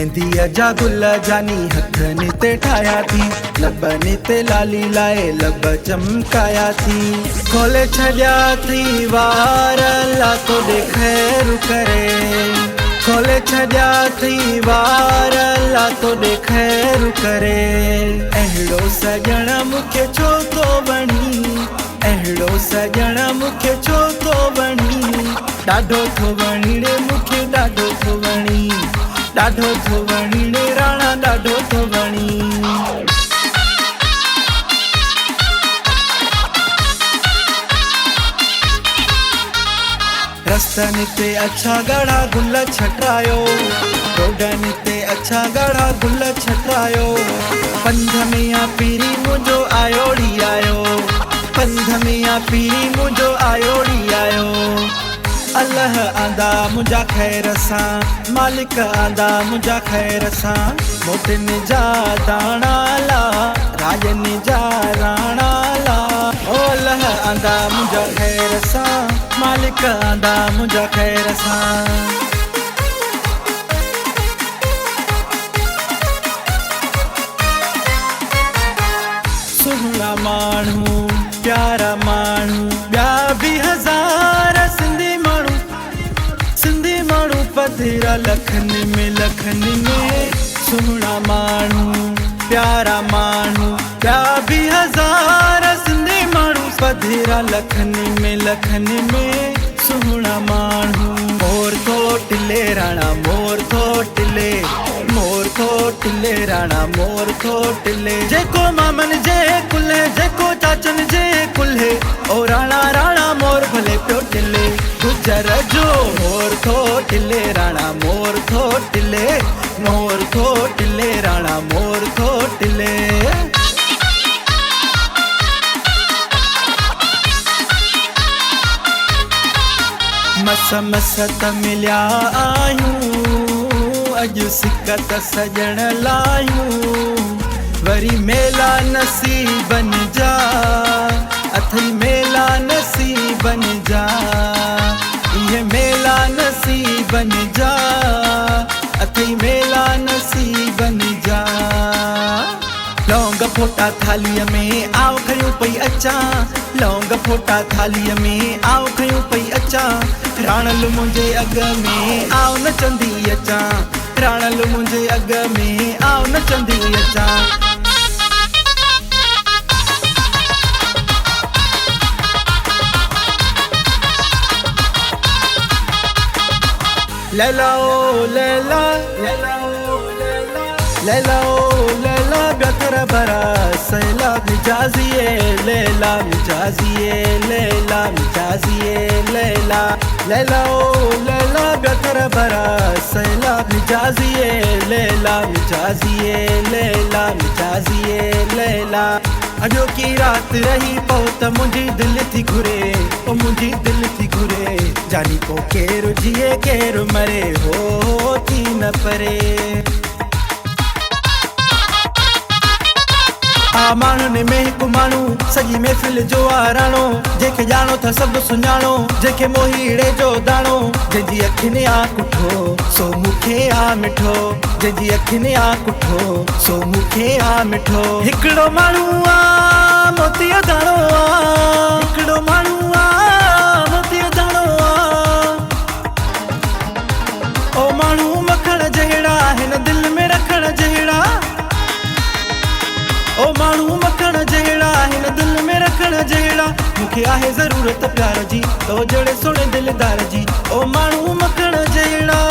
मेहंदीअ जा गुल जानी हथनि ते ठाहिया थी, लबनि ते लाली लाए लब चमकाया थी। खोले छॾिया थी वार अल्लाह तोॾे ख़ैर करे, खोले छॾिया थी वार अल्लाह तोॾे ख़ैर करे। अहिड़ो सॼण मूंखे छो थो वणी, अहिड़ो सॼण मूंखे छो थो वणी, ॾाढो थो वणी रे मूंखे ॾाढो थो वणी, ॾाढो थो वणी रे राणा ॾाढो थो वणी। रस्तनि ते अछा ॻाढ़ा गुल छटायो, रोडनि ते अछा ॻाढ़ा गुल छटायो। पंध में या पीरी मुंहिंजो आयोड़ी आयो, पंध में या पीरी मुंहिंजो आयोड़ी आयो। अल्लाह आंदा मुंहिंजा ख़ैर सां, मालिक आंदा मुंहिंजा ख़ैर सां। मोटिन जा दाणा ला, राजन जा राणा ला। ओ अल्लाह आंदा मुंहिंजा ख़ैर सां, मालिक आंदा मुंहिंजा ख़ैर सां। सुहिणा माण्हू प्यारा माण्हू ॿिया बि हज़ार सिंधी माण्हू, सिंधी माण्हू पधिरा लखनि में। सुहिणा माण्हू प्यारा माण्हू ॿिया बि हज़ार सिंधी माण्हू पधिरा लखनि में। सुहिणा माण्हू मोर थो टिले राणा मोर थो टिले, मोर थो टिले राणा मोर थो टिले। जेको मामन जे कुल्हे, जेको चाचन जे कुल्हे, ओ राणा राणा मोर भले पियो टिले। गुजर जो मोर थो टिले राणा मोर थो टिले, मोर थो टिले राणा मोर थो टिले। मस मस त मिलिया आहियूं, अॼु सिक त सजण लायूं। वरी मेला नसीबनि जा, अथई मेला नसीबनि जा, इहे मेला नसीबनि जा, अथई मेला नसीबनि जा। लौंग फोटा थालीअ में आओ खयूं पई अचां, लौंग फोटा थालीअ में आओ खयूं पई अचां। राणल मुंहिंजे अॻ में आओ नचंदी अचां, राणल मुंहिंजे अॻ में आओ नचंदी अचां। लैला ओ लैला, लैला ओ लैला, लैला ओ लैला बेहतर बरा सैला मिजाजिए लैला, मिजाजिए लैला, मिजाजिए लैला। लैला ओ लैला बेहतर बरा सैला मिजाजिए लैला, मिजाजिए लैला, मिजाजिए लैला। अॼो की रात रही पो त मुंहिंजी दिलि थी घुरे, ओ मुंहिंजी दिलि थी घुरे। जानी पो केरु जिए केरु मरे, हो थी न परे। आ माण्हुनि में हिकु माण्हू सॼी महफ़िल जो आराणो, जंहिंखे ॼाणो था सभु सुञाणो, जंहिंखे मोहीड़े जो दाणो। जंहिंजी अखियुनि आ कुठो सो मूंखे आ मिठो, जंहिंजी अखियुनि आ कुठो सो मूंखे आ मिठो। हिकिड़ो माण्हू आ मोतीअ दाणो आ, हिकिड़ो माण्हू आ मोतीअ दाणो आ। ओ माण्हू मखण जहिड़ा हिन दिलि में रखण जहिड़ा, ओ माण्हू मखण जहिड़ा हिन दिलि में रखण जहिड़ा। मूंखे आहे ज़रूरत प्यार जी, तो जहिड़े सोणे दिलदार जी, ओ माण्हू मखण जहिड़ा।